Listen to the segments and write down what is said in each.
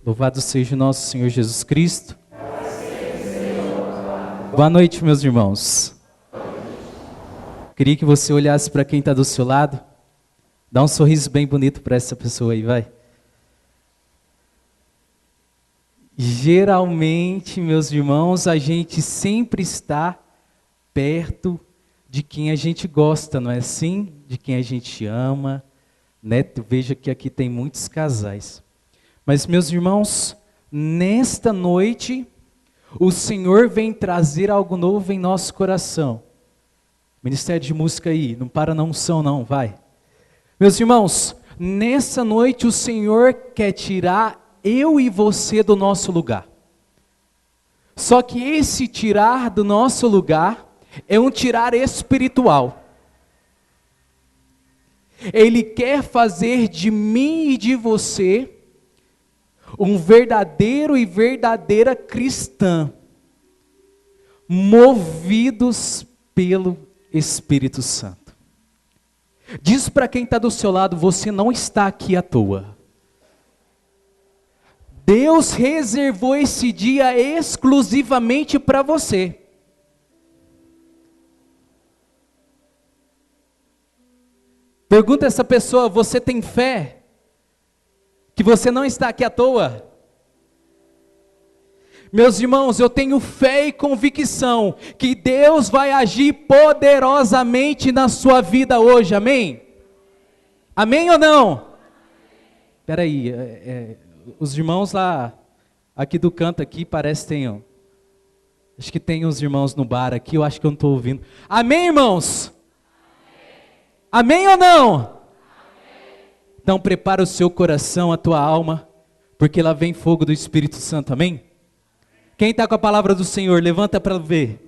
Louvado seja o nosso Senhor Jesus Cristo. Boa noite, meus irmãos. Queria que você olhasse para quem está do seu lado. Dá um sorriso bem bonito para essa pessoa aí, vai. Geralmente, meus irmãos, a gente sempre está perto de quem a gente gosta, não é assim? De quem a gente ama, né? Veja que aqui tem muitos casais. Mas, meus irmãos, nesta noite, o Senhor vem trazer algo novo em nosso coração. Ministério de música aí, não para na unção não, vai. Meus irmãos, nessa noite o Senhor quer tirar eu e você do nosso lugar. Só que esse tirar do nosso lugar é um tirar espiritual. Ele quer fazer de mim e de você um verdadeiro e verdadeira cristã, movidos pelo Espírito Santo. Diz para quem está do seu lado, você não está aqui à toa. Deus reservou esse dia exclusivamente para você. Pergunta essa pessoa, você tem fé que você não está aqui à toa? Meus irmãos, eu tenho fé e convicção que Deus vai agir poderosamente na sua vida hoje, amém? Amém ou não? Espera aí, os irmãos lá, aqui do canto aqui, parece que tem, acho que tem uns irmãos no bar aqui, eu acho que eu não estou ouvindo. Amém, irmãos? Amém ou não? Então prepara o seu coração, a tua alma, porque lá vem fogo do Espírito Santo, amém? Quem está com a palavra do Senhor, levanta para ver.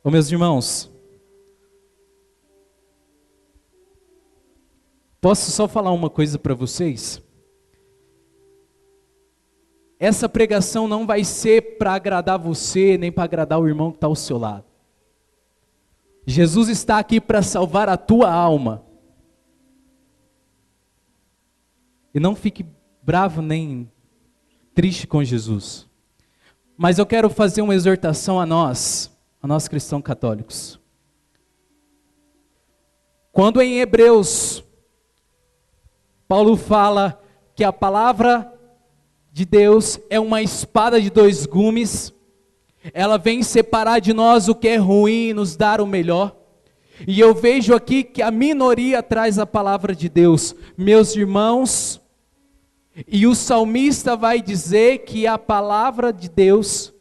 Ô meus irmãos, posso só falar uma coisa para vocês? Essa pregação não vai ser para agradar você, nem para agradar o irmão que está ao seu lado. Jesus está aqui para salvar a tua alma. E não fique bravo nem triste com Jesus. Mas eu quero fazer uma exortação a nós cristãos católicos. Quando em Hebreus, Paulo fala que a palavra de Deus é uma espada de dois gumes, ela vem separar de nós o que é ruim e nos dar o melhor. E eu vejo aqui que a minoria traz a palavra de Deus. Meus irmãos, e o salmista vai dizer que a palavra de Deus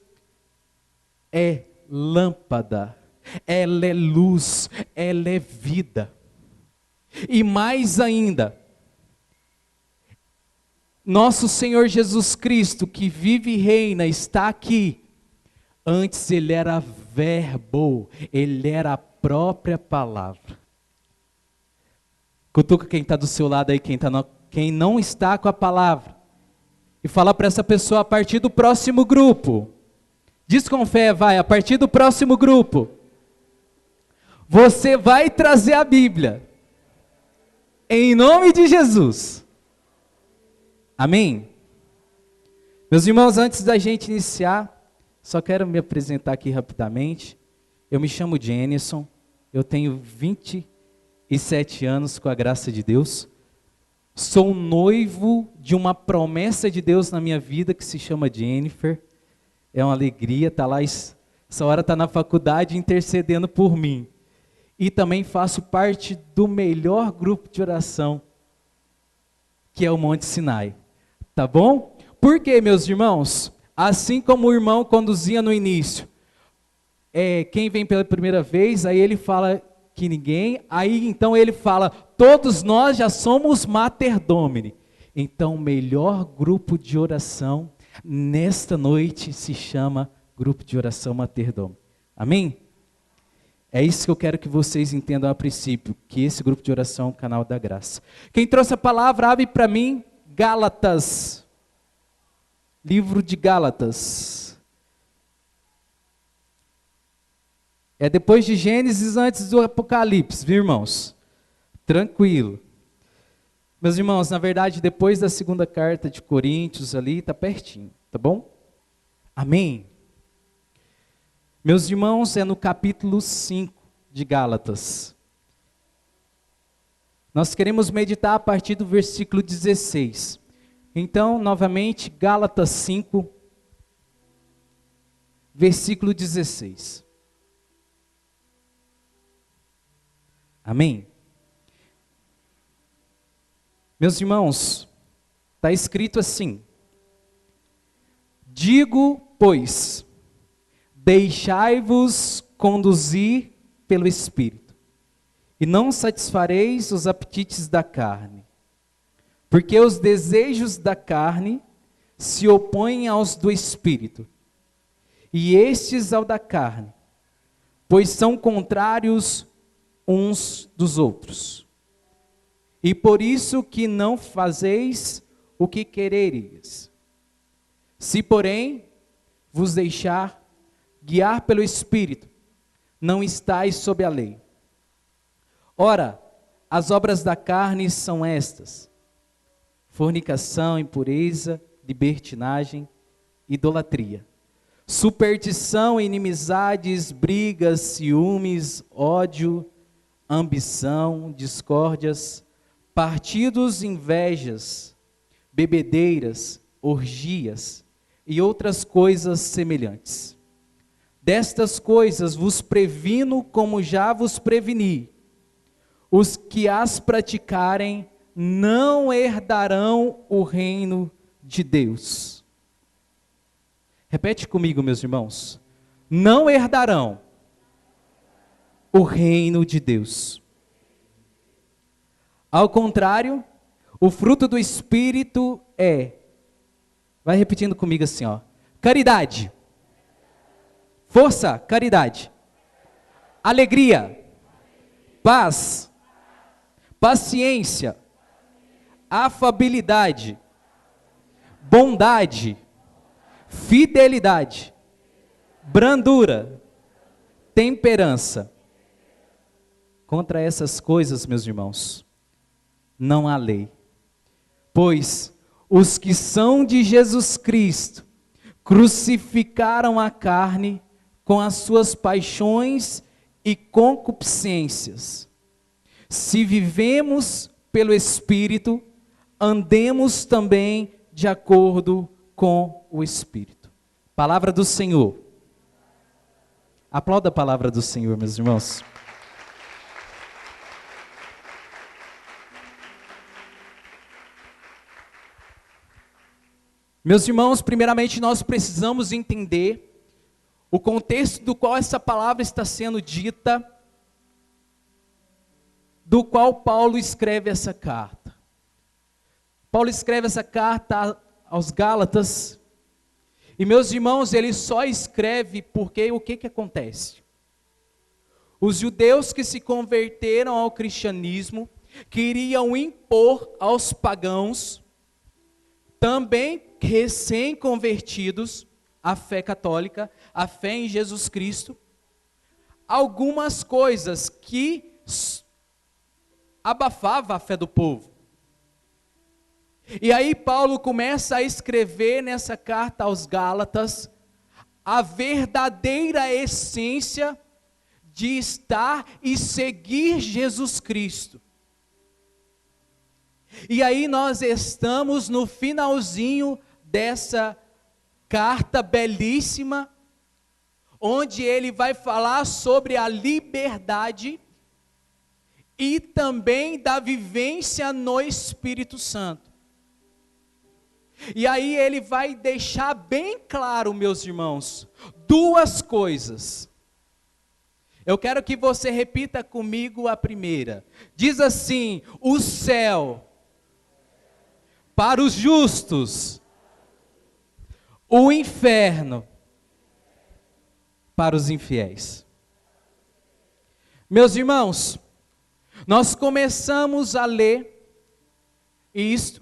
é lâmpada, ela é luz, ela é vida. E mais ainda, nosso Senhor Jesus Cristo, que vive e reina, está aqui. Antes ele era verbo, ele era a própria palavra. Cutuca quem está do seu lado aí, quem não está com a palavra. E fala para essa pessoa a partir do próximo grupo. Diz com fé, vai, a partir do próximo grupo. Você vai trazer a Bíblia. Em nome de Jesus. Amém? Meus irmãos, antes da gente iniciar, só quero me apresentar aqui rapidamente. Eu me chamo Jenison, eu tenho 27 anos com a graça de Deus. Sou noivo de uma promessa de Deus na minha vida que se chama Jennifer. É uma alegria estar lá, essa hora está na faculdade intercedendo por mim. E também faço parte do melhor grupo de oração, que é o Monte Sinai. Tá bom? Por quê, meus irmãos? Assim como o irmão conduzia no início, quem vem pela primeira vez, aí ele fala que ninguém, aí então ele fala, todos nós já somos Mater Domini. Então o melhor grupo de oração, nesta noite, se chama Grupo de Oração Mater Domini. Amém? É isso que eu quero que vocês entendam a princípio, que esse grupo de oração é um canal da graça. Quem trouxe a palavra, abre para mim, Gálatas. Livro de Gálatas. É depois de Gênesis, antes do Apocalipse, viu, irmãos? Tranquilo. Meus irmãos, na verdade, depois da segunda carta de Coríntios ali, está pertinho, tá bom? Amém? Meus irmãos, é no capítulo 5 de Gálatas. Nós queremos meditar a partir do versículo 16. Então, novamente, Gálatas 5, versículo 16. Amém? Meus irmãos, está escrito assim: digo, pois, deixai-vos conduzir pelo Espírito, e não satisfareis os apetites da carne, porque os desejos da carne se opõem aos do Espírito, e estes ao da carne, pois são contrários uns dos outros. E por isso que não fazeis o que querereis. Se, porém, vos deixar guiar pelo Espírito, não estáis sob a lei. Ora, as obras da carne são estas: fornicação, impureza, libertinagem, idolatria, superstição, inimizades, brigas, ciúmes, ódio, ambição, discórdias, partidos, invejas, bebedeiras, orgias e outras coisas semelhantes. Destas coisas vos previno, como já vos preveni. Os que as praticarem não herdarão o reino de Deus. Repete comigo, meus irmãos. Não herdarão o reino de Deus. Ao contrário, o fruto do Espírito é, vai repetindo comigo assim, ó: caridade, força, caridade, alegria, paz, paciência, afabilidade, bondade, fidelidade, brandura, temperança. Contra essas coisas, meus irmãos, não há lei. Pois os que são de Jesus Cristo crucificaram a carne com as suas paixões e concupiscências. Se vivemos pelo Espírito, andemos também de acordo com o Espírito. Palavra do Senhor. Aplauda a palavra do Senhor, meus irmãos. Meus irmãos, primeiramente nós precisamos entender o contexto do qual essa palavra está sendo dita, do qual Paulo escreve essa carta. Paulo escreve essa carta aos Gálatas, e meus irmãos, ele só escreve porque o que acontece? Os judeus que se converteram ao cristianismo, queriam impor aos pagãos, também recém-convertidos à fé católica, à fé em Jesus Cristo, algumas coisas que abafava a fé do povo. E aí Paulo começa a escrever nessa carta aos Gálatas a verdadeira essência de estar e seguir Jesus Cristo. E aí nós estamos no finalzinho dessa carta belíssima, onde ele vai falar sobre a liberdade e também da vivência no Espírito Santo. E aí ele vai deixar bem claro, meus irmãos, duas coisas. Eu quero que você repita comigo a primeira. Diz assim: o céu para os justos, o inferno para os infiéis. Meus irmãos, nós começamos a ler isto,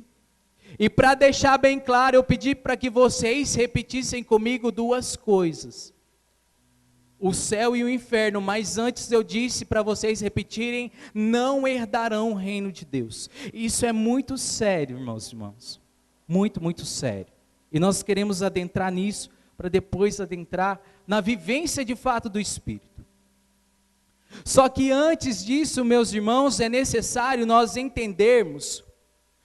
e para deixar bem claro, eu pedi para que vocês repetissem comigo duas coisas. o céu e o inferno, mas antes eu disse para vocês repetirem, não herdarão o reino de Deus. Isso é muito sério, irmãos. Muito, muito sério. E nós queremos adentrar nisso, para depois adentrar na vivência de fato do Espírito. Só que antes disso, meus irmãos, é necessário nós entendermos,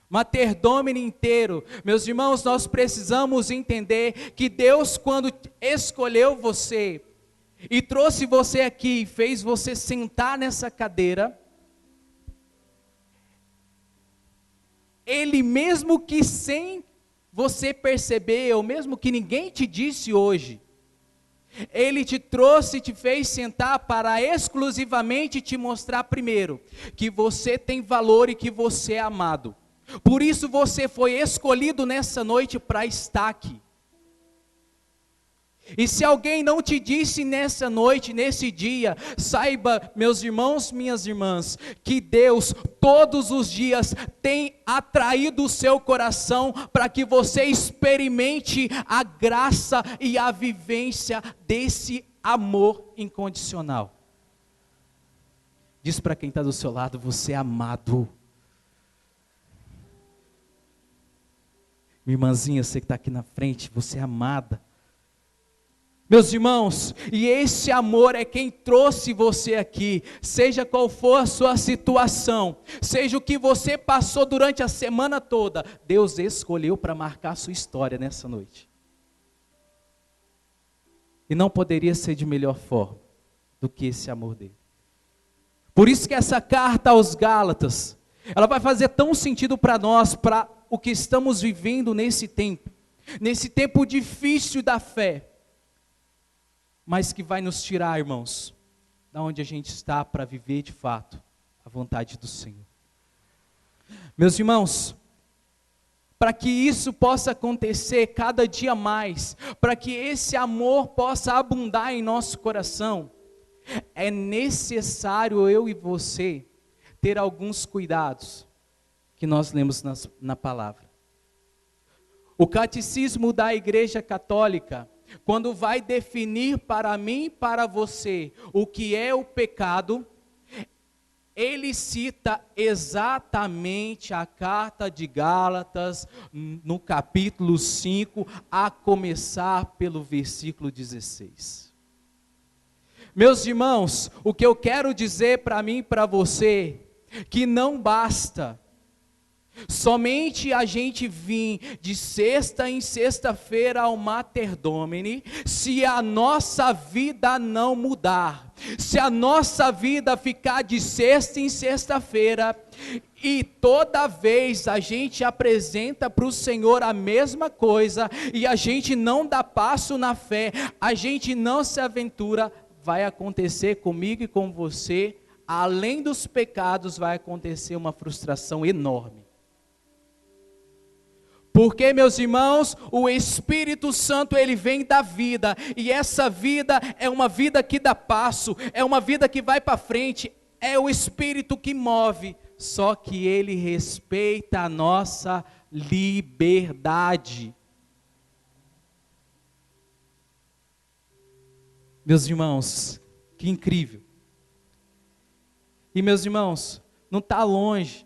Mater Domini inteiro, meus irmãos, nós precisamos entender que Deus, quando escolheu você, e trouxe você aqui, e fez você sentar nessa cadeira, Ele mesmo que sem você perceber, ou mesmo que ninguém te disse hoje, Ele te trouxe e te fez sentar para exclusivamente te mostrar primeiro, que você tem valor e que você é amado. Por isso você foi escolhido nessa noite para estar aqui. E se alguém não te disse nessa noite, nesse dia, saiba, meus irmãos, minhas irmãs, que Deus todos os dias tem atraído o seu coração para que você experimente a graça e a vivência desse amor incondicional. Diz para quem está do seu lado, você é amado. Minha irmãzinha, você que está aqui na frente, você é amada. Meus irmãos, e esse amor é quem trouxe você aqui, seja qual for a sua situação, seja o que você passou durante a semana toda, Deus escolheu para marcar a sua história nessa noite. E não poderia ser de melhor forma do que esse amor dele. Por isso que essa carta aos Gálatas, ela vai fazer tão sentido para nós, para o que estamos vivendo nesse tempo difícil da fé, mas que vai nos tirar, irmãos, da onde a gente está para viver de fato a vontade do Senhor. Meus irmãos, para que isso possa acontecer cada dia mais, para que esse amor possa abundar em nosso coração, é necessário eu e você ter alguns cuidados que nós lemos na palavra. O catecismo da Igreja Católica, quando vai definir para mim e para você o que é o pecado, ele cita exatamente a carta de Gálatas, no capítulo 5, a começar pelo versículo 16. Meus irmãos, o que eu quero dizer para mim e para você, que não basta somente a gente vir de sexta em sexta-feira ao Mater Domini, se a nossa vida não mudar, se a nossa vida ficar de sexta em sexta-feira, e toda vez a gente apresenta para o Senhor a mesma coisa, e a gente não dá passo na fé, a gente não se aventura, vai acontecer comigo e com você, além dos pecados, vai acontecer uma frustração enorme. Porque, meus irmãos, o Espírito Santo, ele vem da vida, e essa vida é uma vida que dá passo, é uma vida que vai para frente, é o Espírito que move, só que ele respeita a nossa liberdade. Meus irmãos, que incrível. E meus irmãos, não está longe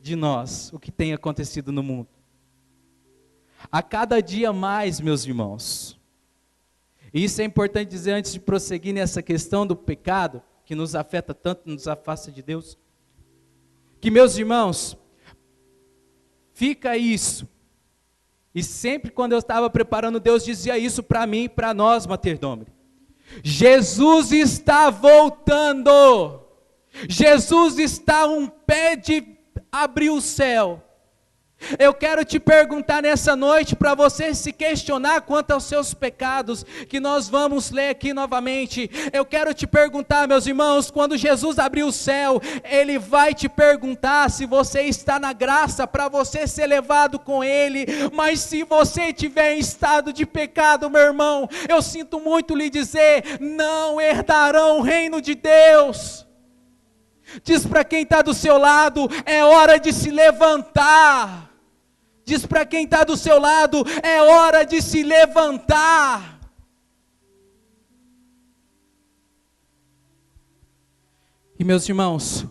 de nós o que tem acontecido no mundo. A cada dia mais, meus irmãos, e isso é importante dizer antes de prosseguir nessa questão do pecado, que nos afeta tanto, nos afasta de Deus, que meus irmãos, fica isso, e sempre quando eu estava preparando, Deus dizia isso para mim e para nós, Mater Domini, Jesus está voltando, Jesus está a um pé de abrir o céu. Eu quero te perguntar nessa noite, para você se questionar quanto aos seus pecados, que nós vamos ler aqui novamente. Eu quero te perguntar, meus irmãos, quando Jesus abrir o céu, Ele vai te perguntar se você está na graça para você ser levado com Ele, mas se você tiver em estado de pecado, meu irmão, eu sinto muito lhe dizer, não herdarão o reino de Deus. Diz para quem está do seu lado, é hora de se levantar. Diz para quem está do seu lado, é hora de se levantar. E meus irmãos,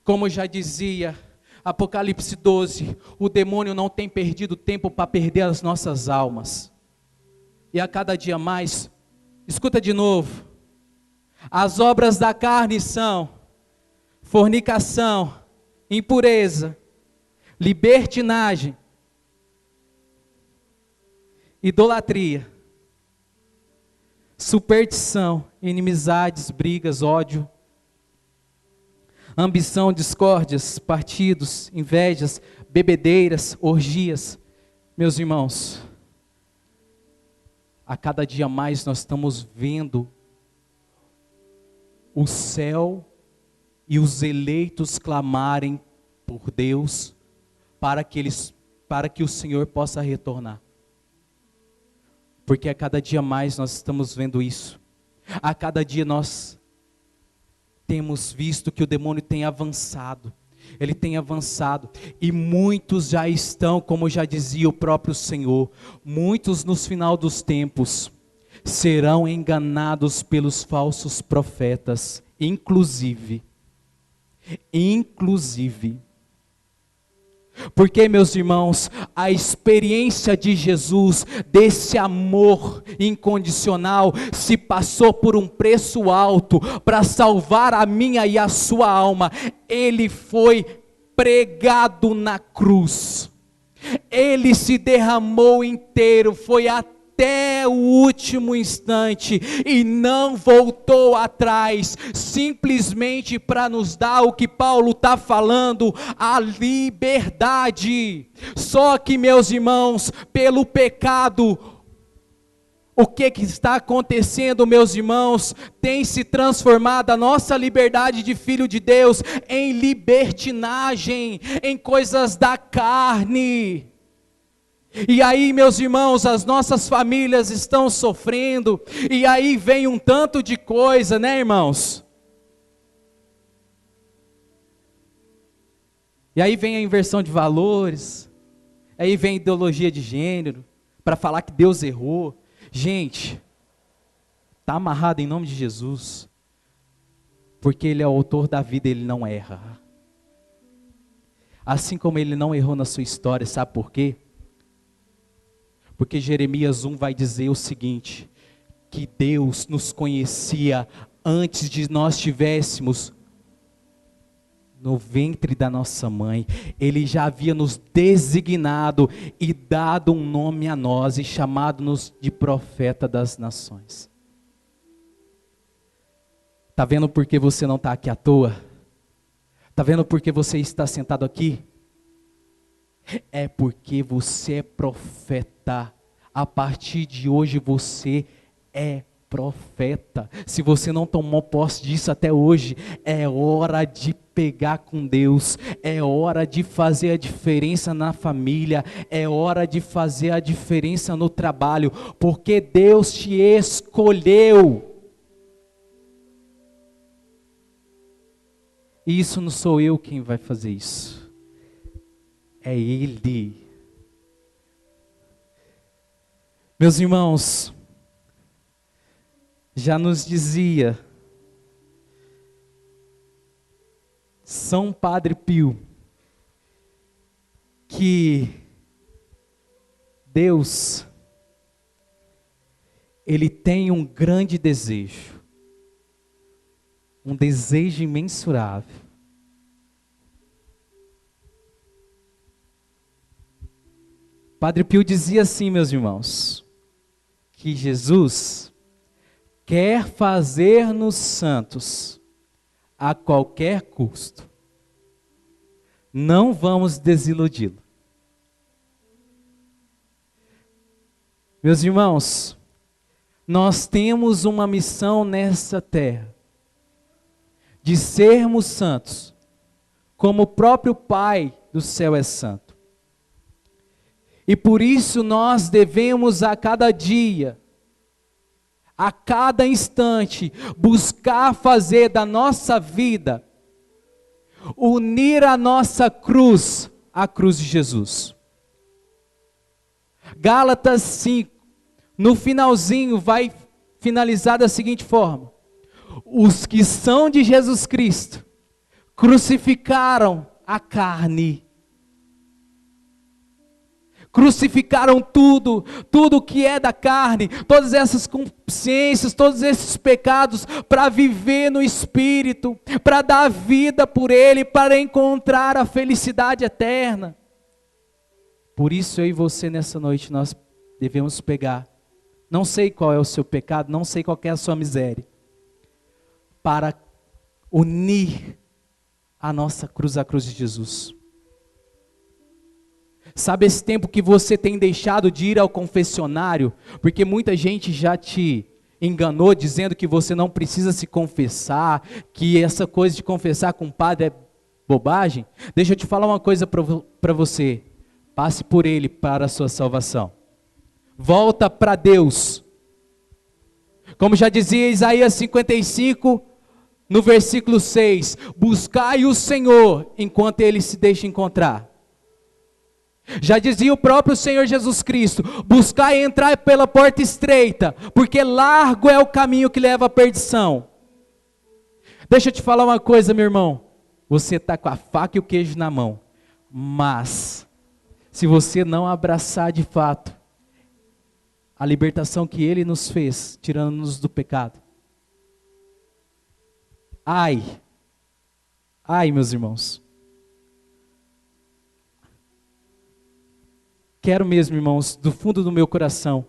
como já dizia Apocalipse 12, o demônio não tem perdido tempo para perder as nossas almas. E a cada dia mais, escuta de novo, as obras da carne são fornicação, impureza, libertinagem, idolatria, superstição, inimizades, brigas, ódio, ambição, discórdias, partidos, invejas, bebedeiras, orgias. Meus irmãos, a cada dia mais nós estamos vendo o céu e os eleitos clamarem por Deus para que o Senhor possa retornar. Porque a cada dia mais nós estamos vendo isso. A cada dia nós temos visto que o demônio tem avançado. Ele tem avançado. E muitos já estão, como já dizia o próprio Senhor, muitos nos final dos tempos serão enganados pelos falsos profetas, inclusive. Porque, meus irmãos, a experiência de Jesus, desse amor incondicional, se passou por um preço alto, para salvar a minha e a sua alma. Ele foi pregado na cruz, Ele se derramou inteiro, foi até o último instante, e não voltou atrás, simplesmente para nos dar o que Paulo está falando, a liberdade. Só que, meus irmãos, pelo pecado, o que está acontecendo, meus irmãos? Tem se transformado a nossa liberdade de filho de Deus em libertinagem, em coisas da carne. E aí, meus irmãos, as nossas famílias estão sofrendo, e aí vem um tanto de coisa, né, irmãos? E aí vem a inversão de valores, aí vem a ideologia de gênero, para falar que Deus errou. Gente, está amarrado em nome de Jesus, porque Ele é o autor da vida, Ele não erra. Assim como Ele não errou na sua história, sabe por quê? Porque Jeremias 1 vai dizer o seguinte, que Deus nos conhecia antes de nós estivéssemos no ventre da nossa mãe. Ele já havia nos designado e dado um nome a nós e chamado-nos de profeta das nações. Está vendo por que você não está aqui à toa? Está vendo por que você está sentado aqui? É porque você é profeta. A partir de hoje você é profeta. Se você não tomou posse disso até hoje, é hora de pegar com Deus, é hora de fazer a diferença na família, é hora de fazer a diferença no trabalho, porque Deus te escolheu. E isso não sou eu quem vai fazer isso. É Ele. Meus irmãos, já nos dizia São Padre Pio, que Deus, Ele tem um grande desejo, um desejo imensurável. Padre Pio dizia assim, meus irmãos, que Jesus quer fazer-nos santos a qualquer custo. Não vamos desiludi-lo. Meus irmãos, nós temos uma missão nessa terra, de sermos santos, como o próprio Pai do céu é santo. E por isso nós devemos a cada dia, a cada instante, buscar fazer da nossa vida, unir a nossa cruz à cruz de Jesus. Gálatas 5, no finalzinho vai finalizar da seguinte forma: Os que são de Jesus Cristo crucificaram a carne. Crucificaram tudo que é da carne, todas essas consciências, todos esses pecados, para viver no Espírito, para dar vida por Ele, para encontrar a felicidade eterna. Por isso eu e você nessa noite nós devemos pegar, não sei qual é o seu pecado, não sei qual é a sua miséria, para unir a nossa cruz à cruz de Jesus. Sabe esse tempo que você tem deixado de ir ao confessionário, porque muita gente já te enganou dizendo que você não precisa se confessar, que essa coisa de confessar com o padre é bobagem? Deixa eu te falar uma coisa para você, passe por ele para a sua salvação, volta para Deus, como já dizia Isaías 55, no versículo 6, buscai o Senhor enquanto Ele se deixa encontrar. Já dizia o próprio Senhor Jesus Cristo, buscai entrar pela porta estreita, porque largo é o caminho que leva à perdição. Deixa eu te falar uma coisa, meu irmão, você está com a faca e o queijo na mão, mas se você não abraçar de fato a libertação que Ele nos fez, tirando-nos do pecado, ai, meus irmãos, quero mesmo, irmãos, do fundo do meu coração,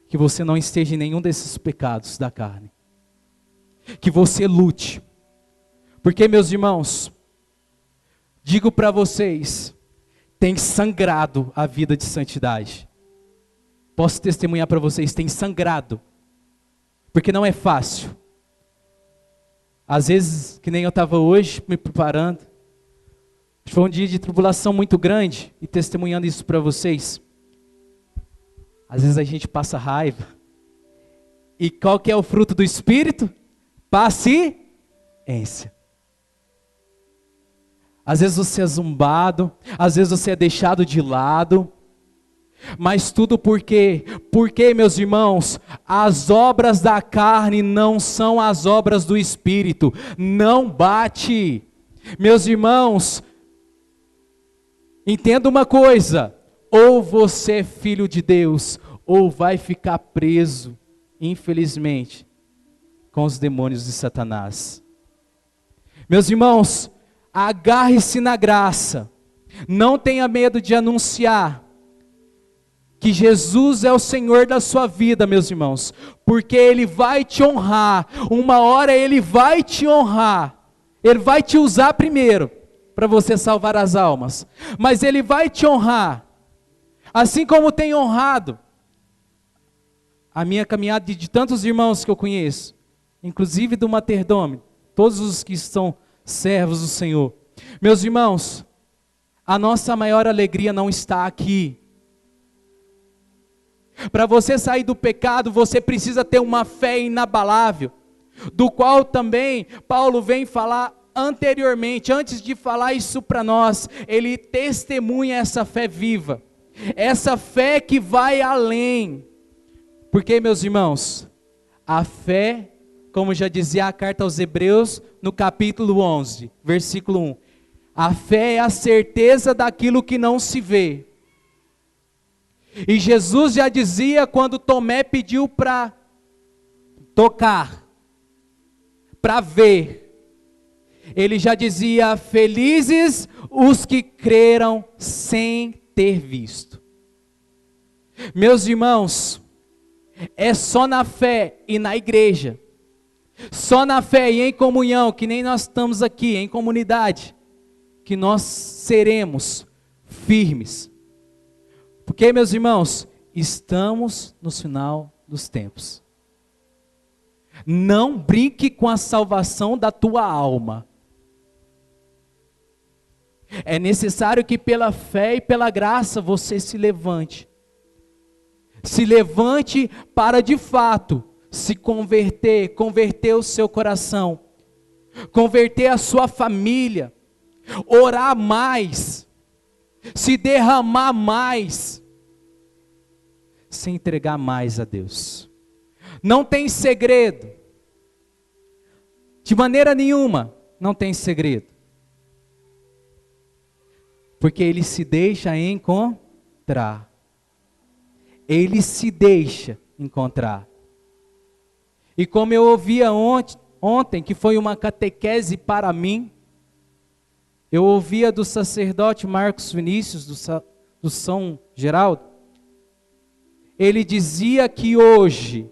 que você não esteja em nenhum desses pecados da carne, que você lute, porque, meus irmãos, digo para vocês, tem sangrado a vida de santidade, posso testemunhar para vocês, tem sangrado, porque não é fácil. Às vezes, que nem eu estava hoje me preparando, foi um dia de tribulação muito grande, e testemunhando isso para vocês, às vezes a gente passa raiva, e qual que é o fruto do Espírito? Paciência. Às vezes você é zombado, às vezes você é deixado de lado, mas tudo por quê? Porque, meus irmãos, as obras da carne não são as obras do Espírito, não bate. Meus irmãos, entenda uma coisa, ou você é filho de Deus, ou vai ficar preso, infelizmente, com os demônios de Satanás. Meus irmãos, agarre-se na graça, não tenha medo de anunciar que Jesus é o Senhor da sua vida, meus irmãos, porque Ele vai te honrar, uma hora Ele vai te honrar, Ele vai te usar primeiro, para você salvar as almas, mas Ele vai te honrar, assim como tem honrado a minha caminhada de tantos irmãos que eu conheço, inclusive do Materdome, todos os que são servos do Senhor. Meus irmãos, a nossa maior alegria não está aqui. Para você sair do pecado, você precisa ter uma fé inabalável, do qual também Paulo vem falar anteriormente, antes de falar isso para nós, ele testemunha essa fé viva, essa fé que vai além, porque, meus irmãos, a fé, como já dizia a carta aos Hebreus, no capítulo 11, versículo 1, a fé é a certeza daquilo que não se vê, e Jesus já dizia quando Tomé pediu para tocar, para ver, ele já dizia, felizes os que creram sem ter visto. Meus irmãos, é só na fé e na igreja, só na fé e em comunhão, que nem nós estamos aqui em comunidade, que nós seremos firmes. Porque, meus irmãos, estamos no final dos tempos. Não brinque com a salvação da tua alma. É necessário que pela fé e pela graça você se levante. Se levante para de fato se converter o seu coração, converter a sua família, orar mais, se derramar mais, se entregar mais a Deus. Não tem segredo, De maneira nenhuma, não tem segredo. Porque ele se deixa encontrar. Ele se deixa encontrar. E como eu ouvia ontem, que foi uma catequese para mim, eu ouvia do sacerdote Marcos Vinícius, do São Geraldo, ele dizia que hoje,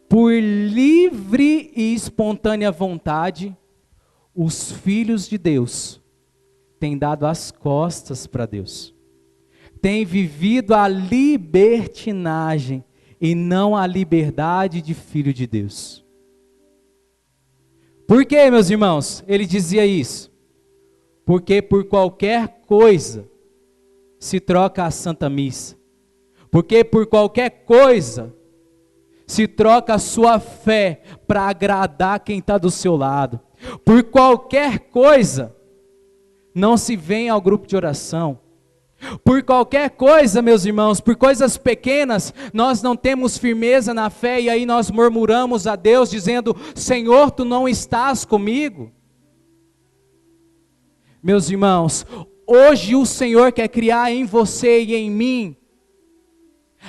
por livre e espontânea vontade, os filhos de Deus têm dado as costas para Deus, têm vivido a libertinagem e não a liberdade de filho de Deus. Por que, meus irmãos, ele dizia isso? Porque por qualquer coisa se troca a Santa Missa. Porque por qualquer coisa se troca a sua fé para agradar quem está do seu lado. Por qualquer coisa não se vem ao grupo de oração. Por qualquer coisa, meus irmãos, por coisas pequenas, nós não temos firmeza na fé e aí nós murmuramos a Deus dizendo: Senhor, Tu não estás comigo. Meus irmãos, hoje o Senhor quer criar em você e em mim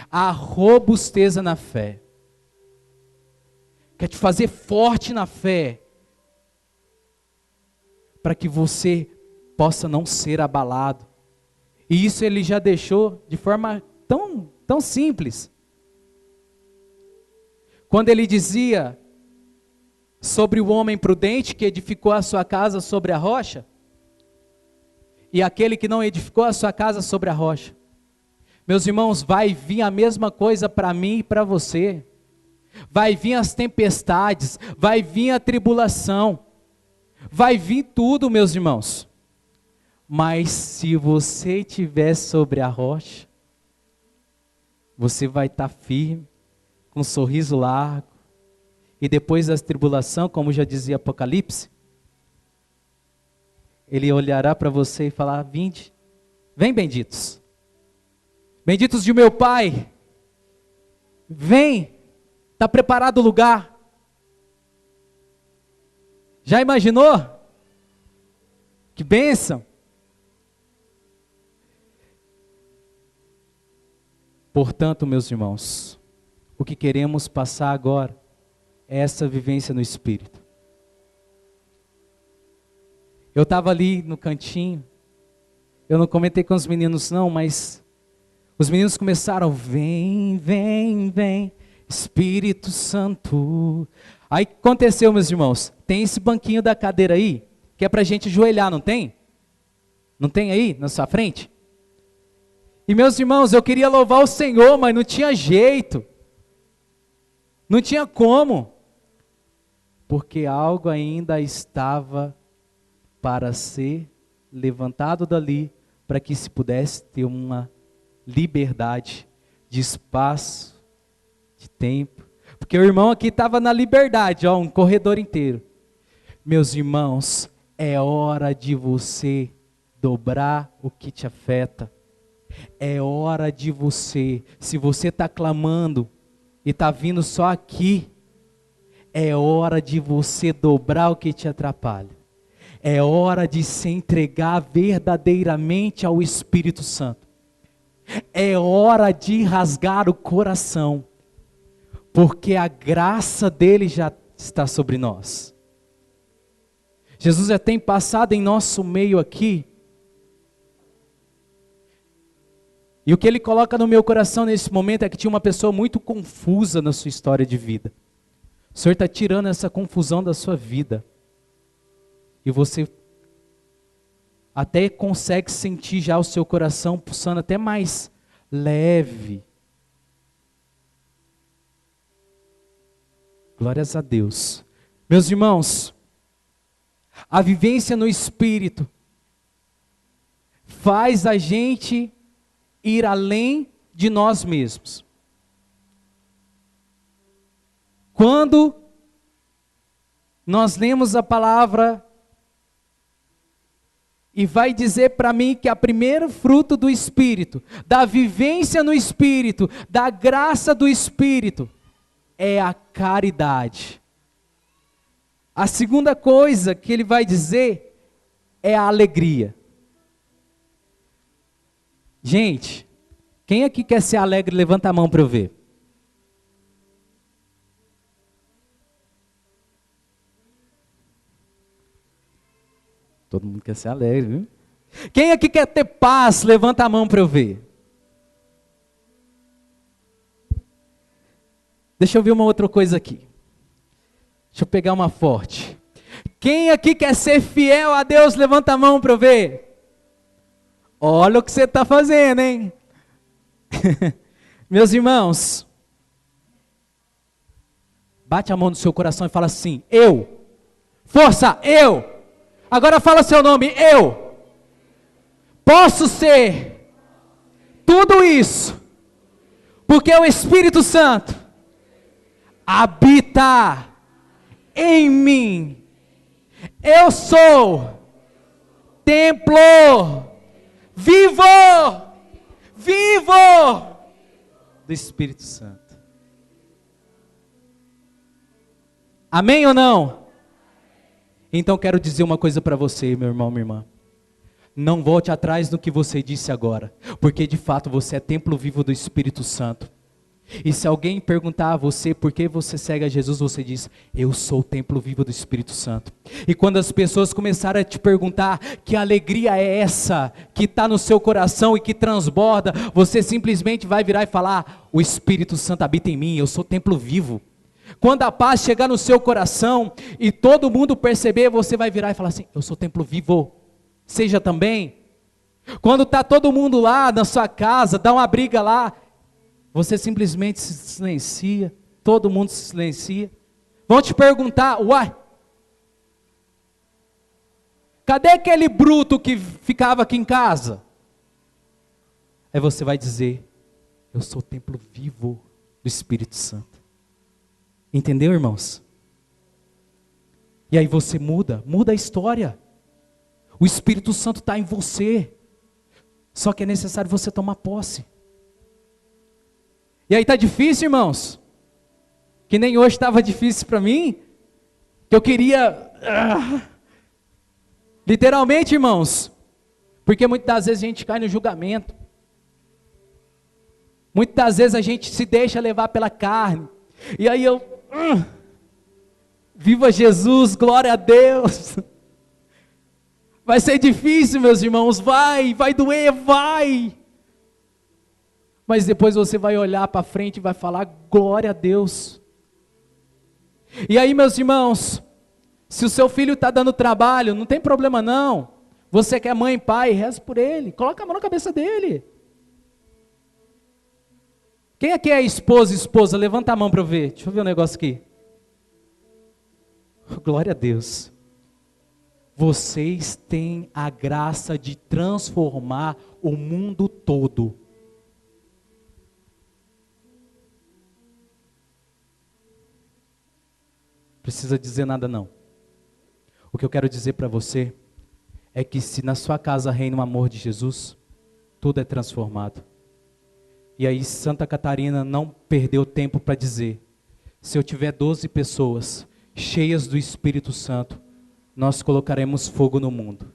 a robusteza na fé. Quer te fazer forte na fé, para que você possa não ser abalado. E isso ele já deixou de forma tão simples. Quando ele dizia sobre o homem prudente que edificou a sua casa sobre a rocha, e aquele que não edificou a sua casa sobre a rocha. Meus irmãos, vai vir a mesma coisa para mim e para você. Vai vir as tempestades, vai vir a tribulação, vai vir tudo, meus irmãos. Mas se você estiver sobre a rocha, você vai estar firme, com um sorriso largo, e depois da tribulação, como já dizia Apocalipse, ele olhará para você e falar: vinde, vem benditos, benditos de meu Pai, vem, está preparado o lugar. Já imaginou? Que bênção! Portanto, meus irmãos, o que queremos passar agora é essa vivência no Espírito. Eu estava ali no cantinho, eu não comentei com os meninos não, mas os meninos começaram: vem, vem, vem, Espírito Santo. Aí o que aconteceu, meus irmãos? Tem esse banquinho da cadeira aí, que é para a gente ajoelhar, não tem? Não tem aí, na sua frente? E meus irmãos, eu queria louvar o Senhor, mas não tinha jeito. Não tinha como. Porque algo ainda estava para ser levantado dali, para que se pudesse ter uma liberdade de espaço, de tempo. Porque o irmão aqui estava na liberdade, ó, um corredor inteiro. Meus irmãos, é hora de você dobrar o que te afeta. É hora de você, se você está clamando e está vindo só aqui, é hora de você dobrar o que te atrapalha. É hora de se entregar verdadeiramente ao Espírito Santo. É hora de rasgar o coração, porque a graça dele já está sobre nós. Jesus já tem passado em nosso meio aqui. E o que ele coloca no meu coração nesse momento é que tinha uma pessoa muito confusa na sua história de vida. O Senhor está tirando essa confusão da sua vida. E você até consegue sentir já o seu coração pulsando até mais leve. Glórias a Deus. Meus irmãos, a vivência no Espírito faz a gente ir além de nós mesmos. Quando nós lemos a palavra e vai dizer para mim que a primeiro fruto do Espírito, da vivência no Espírito, da graça do Espírito, é a caridade. A segunda coisa que ele vai dizer é a alegria. Gente, quem aqui quer ser alegre, levanta a mão para eu ver. Todo mundo quer ser alegre, viu? Quem aqui quer ter paz, levanta a mão para eu ver. Deixa eu ver uma outra coisa aqui. Deixa eu pegar uma forte. Quem aqui quer ser fiel a Deus, levanta a mão para eu ver. Olha o que você está fazendo, hein? Meus irmãos, bate a mão no seu coração e fala assim: eu. Força, eu. Agora fala seu nome: eu posso ser tudo isso, porque o Espírito Santo habita em mim. Eu sou templo vivo do Espírito Santo. Amém ou não? Então quero dizer uma coisa para você, meu irmão, minha irmã. Não volte atrás do que você disse agora, porque de fato você é templo vivo do Espírito Santo. E se alguém perguntar a você por que você segue a Jesus, você diz: eu sou o templo vivo do Espírito Santo. E quando as pessoas começarem a te perguntar que alegria é essa que está no seu coração e que transborda, você simplesmente vai virar e falar: o Espírito Santo habita em mim, eu sou templo vivo. Quando a paz chegar no seu coração e todo mundo perceber, você vai virar e falar assim: eu sou templo vivo. Seja também. Quando está todo mundo lá na sua casa, dá uma briga lá, você simplesmente se silencia, todo mundo se silencia. Vão te perguntar: uai, cadê aquele bruto que ficava aqui em casa? Aí você vai dizer: eu sou o templo vivo do Espírito Santo. Entendeu, irmãos? E aí você muda a história. O Espírito Santo está em você. Só que é necessário você tomar posse. E aí está difícil, irmãos? Que nem hoje estava difícil para mim? Que eu queria... Literalmente, irmãos. Porque muitas das vezes a gente cai no julgamento. Muitas das vezes a gente se deixa levar pela carne. E aí eu... Viva Jesus, glória a Deus. Vai ser difícil, meus irmãos, vai doer, vai. Mas depois você vai olhar para frente e vai falar: glória a Deus. E aí, meus irmãos, se o seu filho está dando trabalho, não tem problema não. Você que é mãe e pai, reza por ele, coloca a mão na cabeça dele. Quem aqui é esposa? Levanta a mão para eu ver. Deixa eu ver um negócio aqui. Glória a Deus. Vocês têm a graça de transformar o mundo todo. Precisa dizer nada não. O que eu quero dizer para você é que se na sua casa reina o amor de Jesus, tudo é transformado. E aí Santa Catarina não perdeu tempo para dizer: se eu tiver 12 pessoas cheias do Espírito Santo, nós colocaremos fogo no mundo.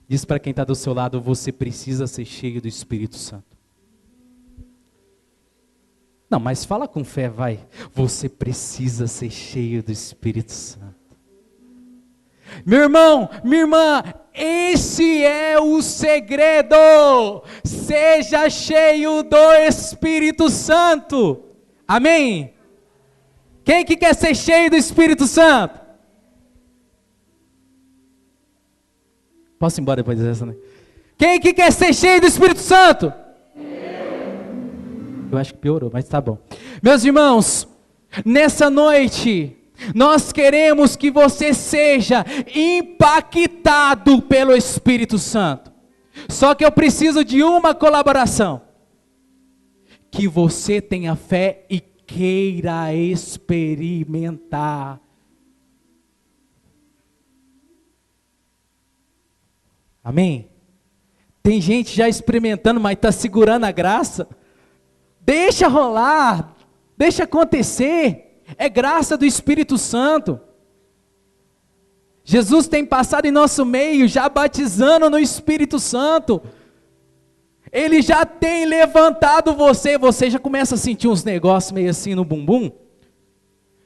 Diz para quem está do seu lado: você precisa ser cheio do Espírito Santo. Não, mas fala com fé, vai. Você precisa ser cheio do Espírito Santo. Meu irmão, minha irmã, esse é o segredo. Seja cheio do Espírito Santo. Amém? Quem que quer ser cheio do Espírito Santo? Posso ir embora depois dessa, né? Quem que quer ser cheio do Espírito Santo? Eu acho que piorou, mas tá bom. Meus irmãos, nessa noite, nós queremos que você seja impactado pelo Espírito Santo. Só que eu preciso de uma colaboração. Que você tenha fé e queira experimentar. Amém? Tem gente já experimentando, mas está segurando a graça. Deixa rolar, deixa acontecer. É graça do Espírito Santo. Jesus tem passado em nosso meio, já batizando no Espírito Santo. Ele já tem levantado você. Você já começa a sentir uns negócios meio assim no bumbum?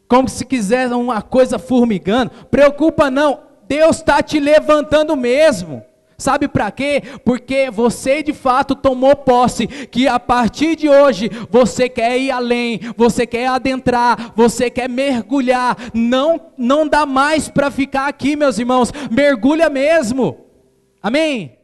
Como se quiser uma coisa formigando. Preocupa não, Deus está te levantando mesmo. Sabe para quê? Porque você de fato tomou posse, que a partir de hoje você quer ir além, você quer adentrar, você quer mergulhar. Não dá mais para ficar aqui, meus irmãos. Mergulha mesmo. Amém?